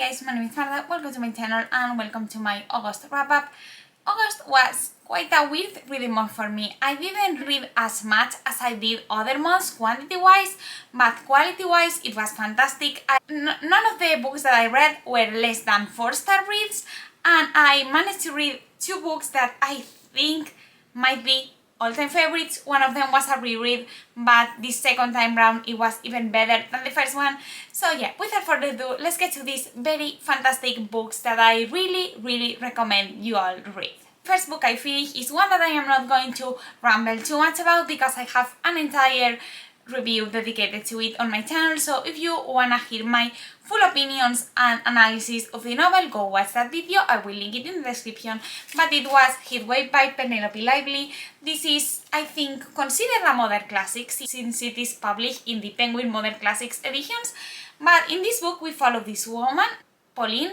guys, my name is Marta, welcome to my channel and welcome to my August wrap-up. August was quite a weird reading month for me. I didn't read as much as I did other months quantity-wise, but quality-wise it was fantastic. None of the books that I read were less than 4-star reads, and I managed to read 2 books that I think might be all-time favorites. One of them was a reread, but this second time round it was even better than the first one. So yeah, without further ado, let's get to these very fantastic books that I really recommend you all read. First book I finished is one that I am not going to ramble too much about because I have an entire review dedicated to it on my channel, so if you wanna hear my full opinions and analysis of the novel, go watch that video. I will link it in the description. But it was Heatwave by Penelope Lively. This is, I think, considered a modern classic since it is published in the Penguin Modern Classics editions. But in this book we follow this woman, Pauline,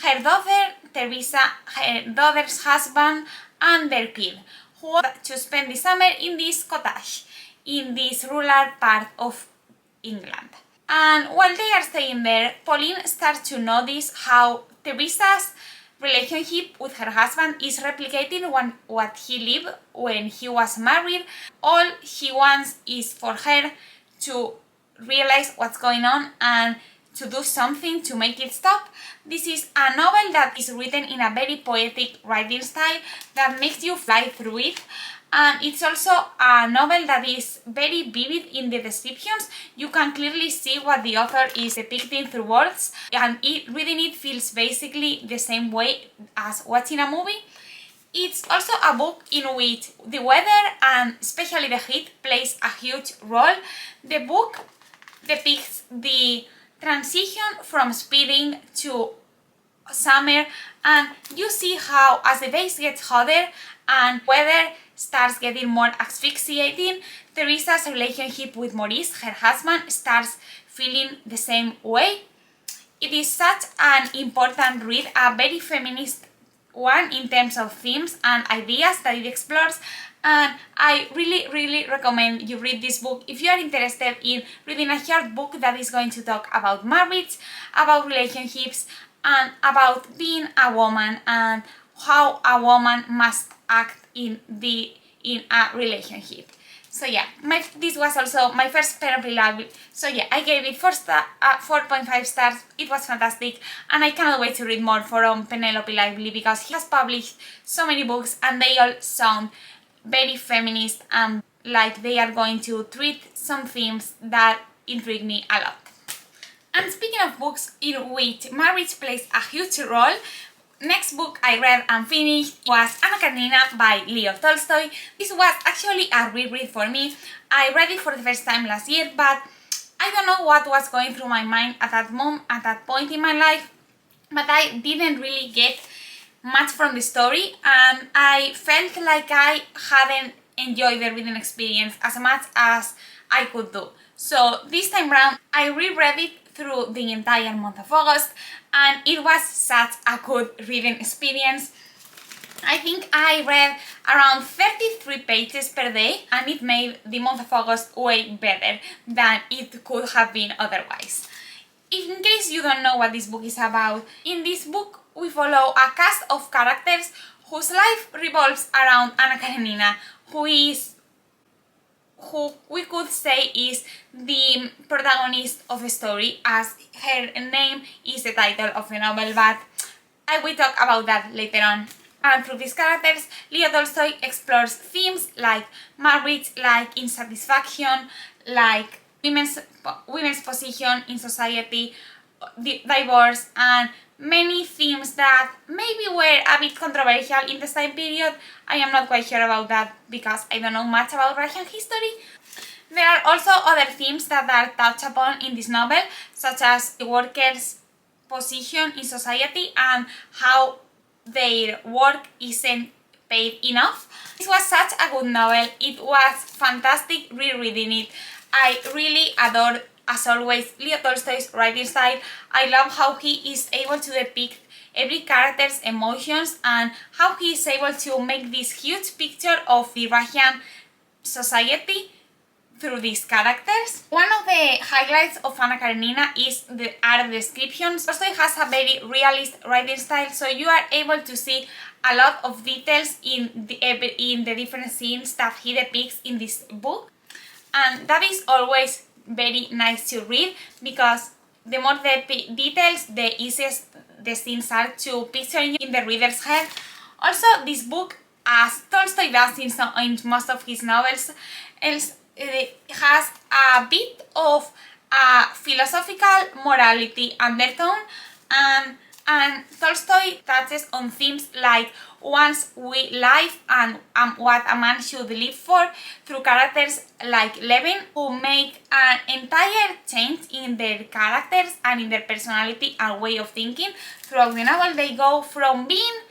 her daughter Teresa, her daughter's husband and their kid, who want to spend the summer in this cottage in this rural part of England. And while they are staying there, Pauline starts to notice how Teresa's relationship with her husband is replicating what he lived when he was married. All he wants is for her to realize what's going on and to do something to make it stop. This is a novel that is written in a very poetic writing style that makes you fly through it. And it's also a novel that is very vivid in the descriptions. You can clearly see what the author is depicting through words, and reading it feels basically the same way as watching a movie. It's also a book in which the weather and especially the heat plays a huge role. The book depicts the transition from spring to summer, and you see how as the days get hotter and weather starts getting more asphyxiating, Teresa's relationship with Maurice, her husband, starts feeling the same way. It is such an important read, a very feminist one in terms of themes and ideas that it explores, and I really recommend you read this book if you are interested in reading a short book that is going to talk about marriage, about relationships, and about being a woman and how a woman must act in a relationship. So yeah, this was also my first Penelope Lively. So yeah, I gave it 4.5 stars. It was fantastic, and I cannot wait to read more from Penelope Lively because he has published so many books and they all sound very feminist and like they are going to treat some themes that intrigue me a lot. And speaking of books in which marriage plays a huge role, next book I read and finished was Anacarina by Leo Tolstoy. This was actually a reread for me. I read it for the first time last year, but I don't know what was going through my mind at that point in my life, but I didn't really get much from the story, and I felt like I hadn't enjoyed the reading experience as much as I could do. So this time round I reread it through the entire month of August, and it was such a good reading experience. I think I read around 33 pages per day, and it made the month of August way better than it could have been otherwise. In case you don't know what this book is about, in this book we follow a cast of characters whose life revolves around Anacarina, who we could say is the protagonist of the story, as her name is the title of the novel, but I will talk about that later on. And through these characters, Leo Tolstoy explores themes like marriage, like insatisfaction, like women's position in society, divorce, and many themes that maybe were a bit controversial in this time period. I am not quite sure about that because I don't know much about Russian history. There are also other themes that are touched upon in this novel, such as the workers' position in society and how their work isn't paid enough. This was such a good novel. It was fantastic rereading it. I really adore, as always, Leo Tolstoy's writing style. I love how he is able to depict every character's emotions and how he is able to make this huge picture of the Russian society through these characters. One of the highlights of Anacarina is the art descriptions. Also, it has a very realist writing style, so you are able to see a lot of details in the different scenes that he depicts in this book, and that is always very nice to read, because the more the details, the easiest the scenes are to picture in the reader's head. Also, this book, as Tolstoy does in most of his novels, has a bit of a philosophical morality undertone, and Tolstoy touches on themes like one's life and what a man should live for through characters like Levin, who make an entire change in their characters and in their personality and way of thinking. Throughout the novel, they go from being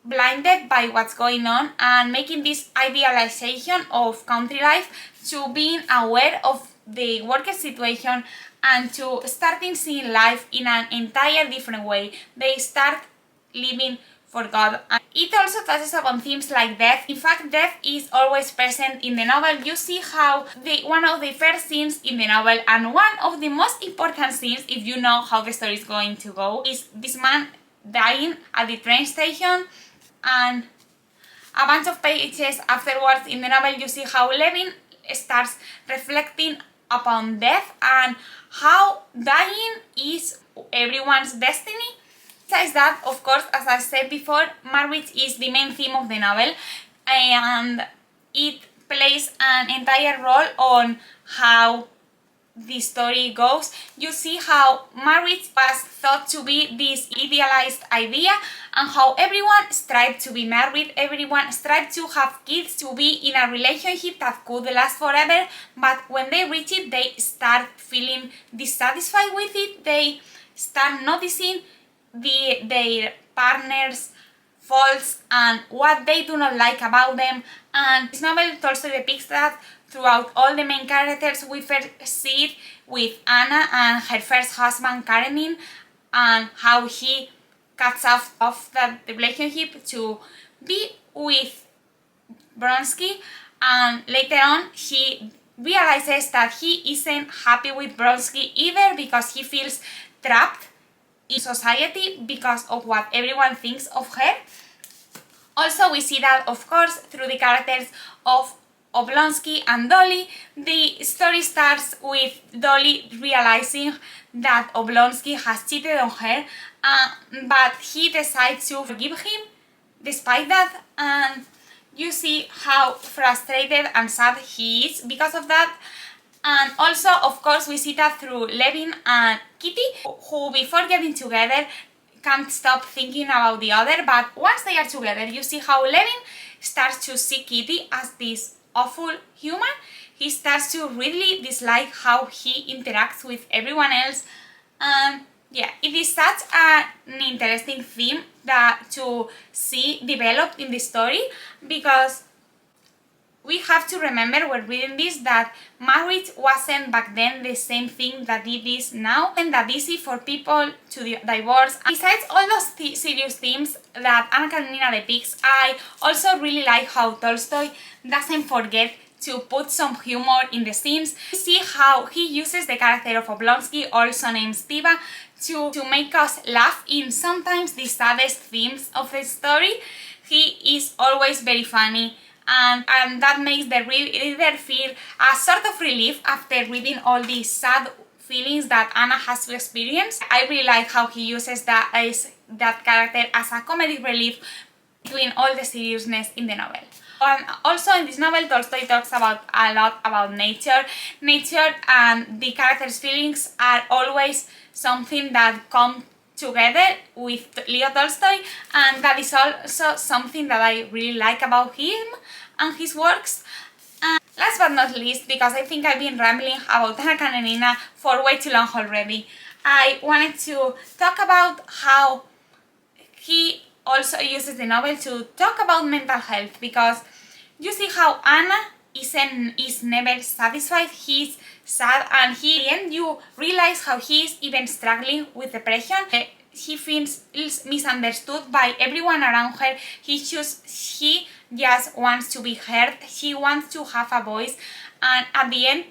blinded by what's going on and making this idealization of country life to being aware of the worker situation and to starting seeing life in an entire different way. They start living for God. And it also touches upon themes like death. In fact, death is always present in the novel. You see how one of the first scenes in the novel, and one of the most important scenes if you know how the story is going to go, is this man dying at the train station. And a bunch of pages afterwards in the novel, you see how Levin starts reflecting upon death and how dying is everyone's destiny. Besides that, of course, as I said before, marriage is the main theme of the novel, and it plays an entire role on how the story goes. You see how marriage was thought to be this idealized idea, and how everyone strived to be married, everyone strived to have kids, to be in a relationship that could last forever, but when they reach it, they start feeling dissatisfied with it. They start noticing their partner's faults and what they do not like about them, and this novel also depicts that throughout all the main characters. We first see it with Anna and her first husband Karenin, and how he cuts off that relationship to be with Bronsky, and later on he realizes that he isn't happy with Bronsky either, because he feels trapped in society because of what everyone thinks of her. Also, we see that, of course, through the characters of Oblonsky and Dolly. The story starts with Dolly realizing that Oblonsky has cheated on her, but he decides to forgive him despite that, and you see how frustrated and sad he is because of that. And also, of course, we see that through Levin and Kitty, who before getting together can't stop thinking about the other, but once they are together, you see how Levin starts to see Kitty as this awful human. He starts to really dislike how he interacts with everyone else, and yeah, it is such an interesting theme to see developed in the story, because we have to remember when reading this that marriage wasn't back then the same thing that it is now, and that easy for people to divorce. Besides all those serious themes that Anna Karenina depicts, I also really like how Tolstoy doesn't forget to put some humor in the scenes. You see how he uses the character of Oblonsky, also named Stiva, to make us laugh in sometimes the saddest themes of the story. He is always very funny, and that makes the reader feel a sort of relief after reading all these sad feelings that Anna has to experience. I really like how he uses that character as a comedic relief between all the seriousness in the novel. And also in this novel, Tolstoy talks a lot about nature. Nature and the characters' feelings are always something that come together with Leo Tolstoy, and that is also something that I really like about him and his works. And last but not least, because I think I've been rambling about Anna Karenina for way too long already, I wanted to talk about how he also uses the novel to talk about mental health, because you see how Anna is never satisfied. He's sad, and in the end you realize how he is even struggling with depression. He feels misunderstood by everyone around her. He just wants to be heard. He wants to have a voice, and at the end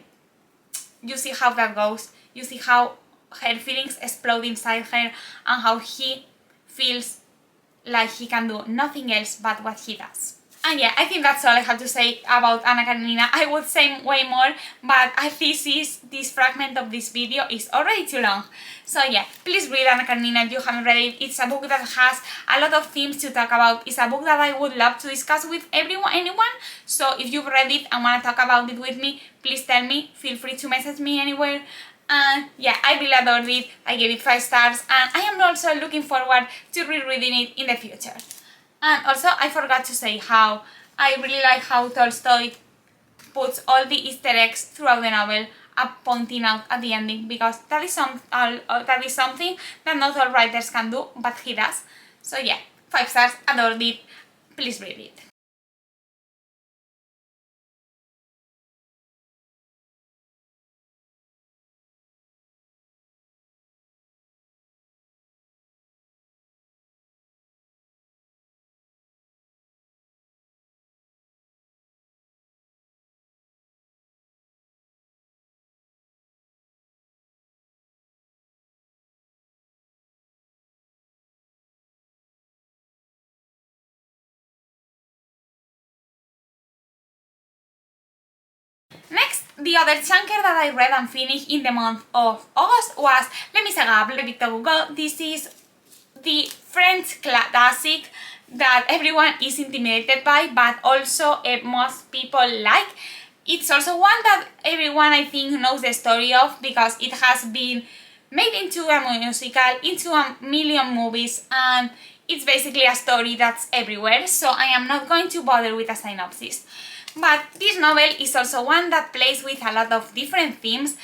you see how that goes. You see how her feelings explode inside her and how he feels like he can do nothing else but what he does. And yeah, I think that's all I have to say about Anacarina. I would say way more, but this fragment of this video is already too long. So yeah, please read Anacarina if you haven't read it. It's a book that has a lot of themes to talk about. It's a book that I would love to discuss with anyone. So if you've read it and want to talk about it with me, please tell me. Feel free to message me anywhere. And yeah, I really adored it. I gave it 5 stars, and I am also looking forward to rereading it in the future. And also, I forgot to say how I really like how Tolstoy puts all the Easter eggs throughout the novel, pointing out at the ending, because that is something that not all writers can do, but he does. So yeah, 5 stars, adored it. Please read it. Next, the other chunker that I read and finished in the month of August was Les Miserables, Victor Hugo. This is the French classic that everyone is intimidated by, but also most people like. It's also one that everyone, I think, knows the story of, because it has been made into a musical, into a million movies, and it's basically a story that's everywhere, so I am not going to bother with a synopsis. But this novel is also one that plays with a lot of different themes.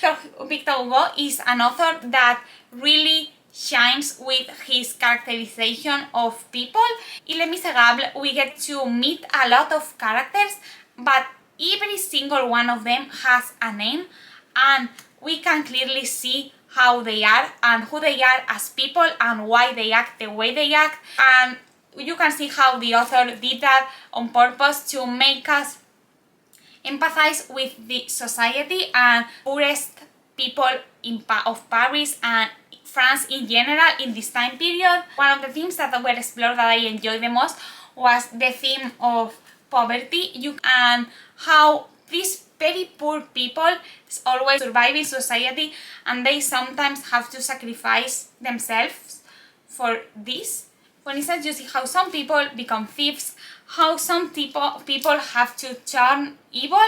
Victor Hugo is an author that really shines with his characterization of people. In Les Miserables, we get to meet a lot of characters, but every single one of them has a name, and we can clearly see how they are and who they are as people and why they act the way they act. And you can see how the author did that on purpose to make us empathize with the society and poorest people of Paris and France in general in this time period. One of the themes that were explored that I enjoyed the most was the theme of poverty and how these very poor people always survive in society, and they sometimes have to sacrifice themselves for this. For instance, you see how some people become thieves, how some people have to turn evil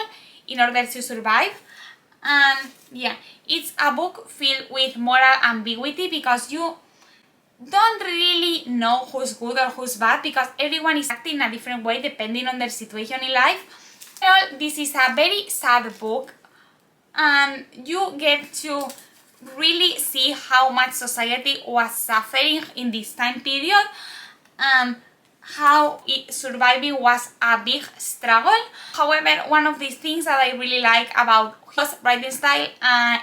in order to survive. And yeah, it's a book filled with moral ambiguity, because you don't really know who's good or who's bad, because everyone is acting in a different way depending on their situation in life. Well, this is a very sad book, and you get to really see how much society was suffering in this time period, and how surviving was a big struggle. However, one of the things that I really like about his writing style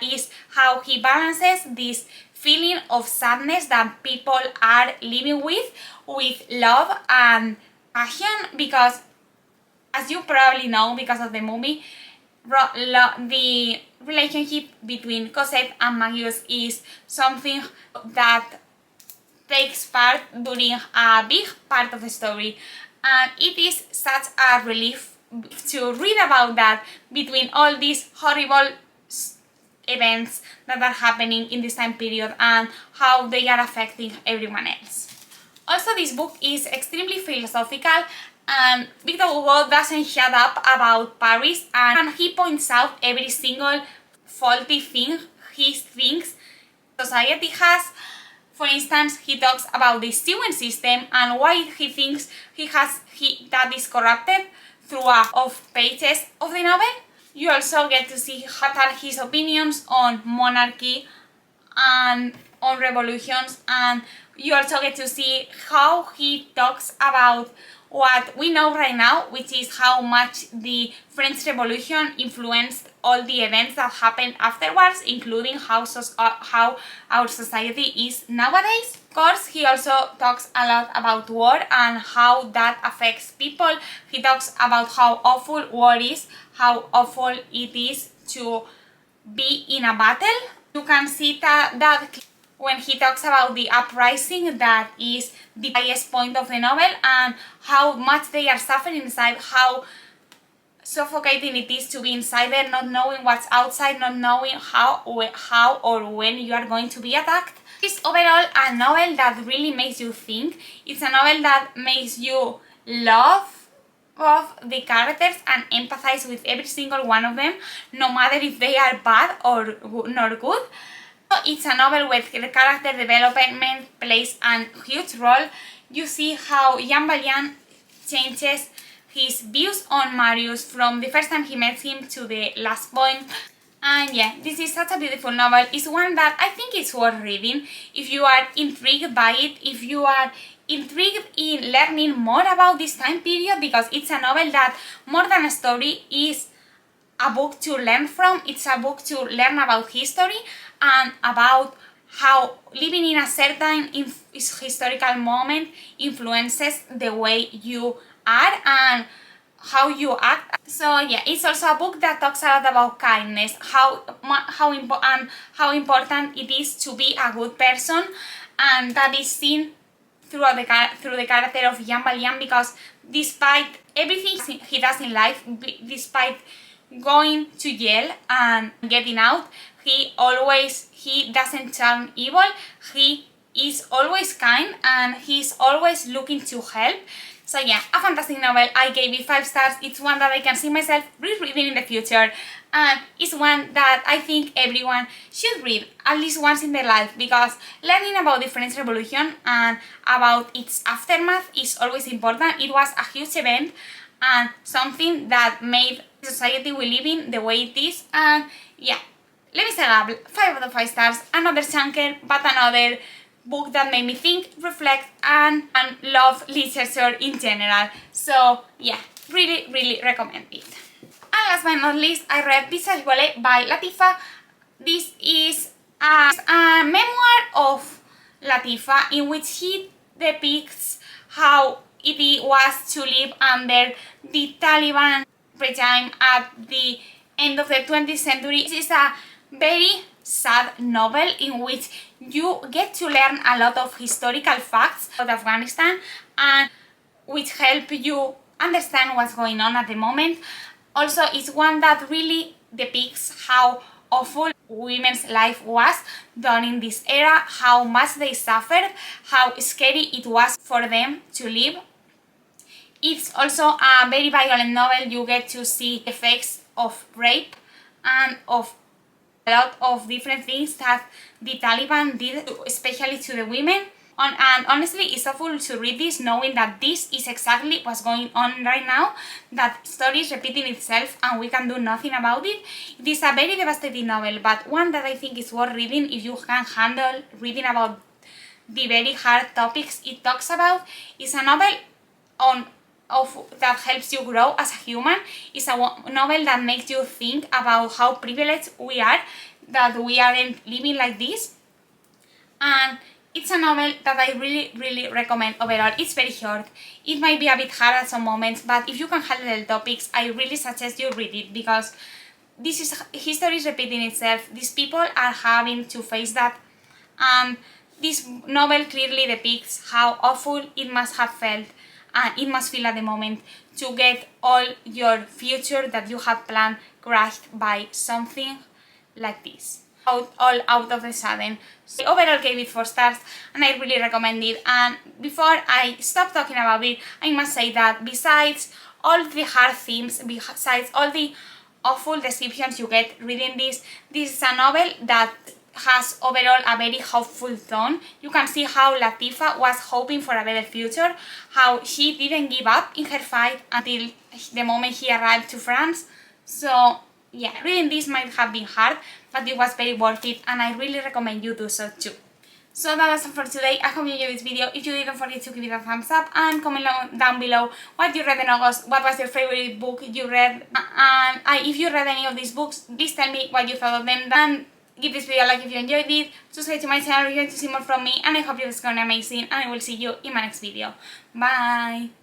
is how he balances this feeling of sadness that people are living with love and passion, because as you probably know because of the movie, the relationship between Cosette and Marius is something that takes part during a big part of the story, and it is such a relief to read about that between all these horrible events that are happening in this time period and how they are affecting everyone else. Also, this book is extremely philosophical, and Victor Hugo doesn't shut up about Paris, and he points out every single faulty thing he thinks society has. For instance, he talks about the sewage system and why he thinks that is corrupted throughout of pages of the novel. You also get to see what are his opinions on monarchy and on revolutions, and you also get to see how he talks about what we know right now, which is how much the French Revolution influenced all the events that happened afterwards, including how our society is nowadays. Of course, he also talks a lot about war and how that affects people. He talks about how awful war is, how awful it is to be in a battle. You can see that when he talks about the uprising, that is the highest point of the novel, and how much they are suffering inside, how suffocating it is to be inside there, not knowing what's outside, not knowing how or when you are going to be attacked. It's overall a novel that really makes you think. It's a novel that makes you love of the characters and empathize with every single one of them, no matter if they are bad or not good. It's a novel where the character development plays a huge role. You see how Jean Valjean changes his views on Marius from the first time he met him to the last point. And yeah, this is such a beautiful novel. It's one that I think is worth reading if you are intrigued by it, if you are intrigued in learning more about this time period, because it's a novel that, more than a story, is a book to learn from. It's a book to learn about history and about how living in a certain historical moment influences the way you are and how you act. So yeah, it's also a book that talks a lot about kindness, how important it is to be a good person, and that is seen through the character of Jean Valjean, because despite everything he does in life, despite going to jail and getting out, he doesn't turn evil. He is always kind and he's always looking to help. So yeah, a fantastic novel. I gave it 5 stars. It's one that I can see myself rereading in the future, and it's one that I think everyone should read at least once in their life, because learning about the French Revolution and about its aftermath is always important. It was a huge event and something that made the society we live in the way it is. And yeah, let me say 5 out of 5 stars. Another chunker, but another book that made me think, reflect, and love literature in general. So yeah, really recommend it. And last but not least, I read Visage Volley by Latifa. This is a memoir of Latifa in which he depicts how it was to live under the Taliban regime at the end of the 20th century. This is a very sad novel in which you get to learn a lot of historical facts about Afghanistan, and which help you understand what's going on at the moment. Also, it's one that really depicts how awful women's life was during this era, how much they suffered, how scary it was for them to live. It's also a very violent novel. You get to see effects of rape and of a lot of different things that the Taliban did, especially to the women. And honestly, it's awful to read this knowing that this is exactly what's going on right now, that story is repeating itself and we can do nothing about it. It is a very devastating novel, but one that I think is worth reading if you can handle reading about the very hard topics it talks about. It's a novel that helps you grow as a human. It's a novel that makes you think about how privileged we are, that we aren't living like this. And it's a novel that I really recommend overall. It's very short. It might be a bit hard at some moments, but if you can handle the topics, I really suggest you read it, because history is repeating itself. These people are having to face that, and this novel clearly depicts how awful it must have felt and it must feel at the moment to get all your future that you have planned crushed by something like this, all out of a sudden. So I overall gave it 4 stars and I really recommend it. And before I stop talking about it, I must say that besides all the hard themes, besides all the awful descriptions you get reading this is a novel that has overall a very hopeful tone. You can see how Latifa was hoping for a better future, how she didn't give up in her fight until the moment he arrived to France. So yeah, reading this might have been hard, but it was very worth it, and I really recommend you do so too. So that was all for today. I hope you enjoyed this video. If you did, don't forget to give it a thumbs up and comment down below what you read in August, what was your favorite book you read, and if you read any of these books, please tell me what you thought of them. And give this video a like if you enjoyed it, subscribe to my channel if you want to see more from me, and I hope you're going amazing, and I will see you in my next video. Bye!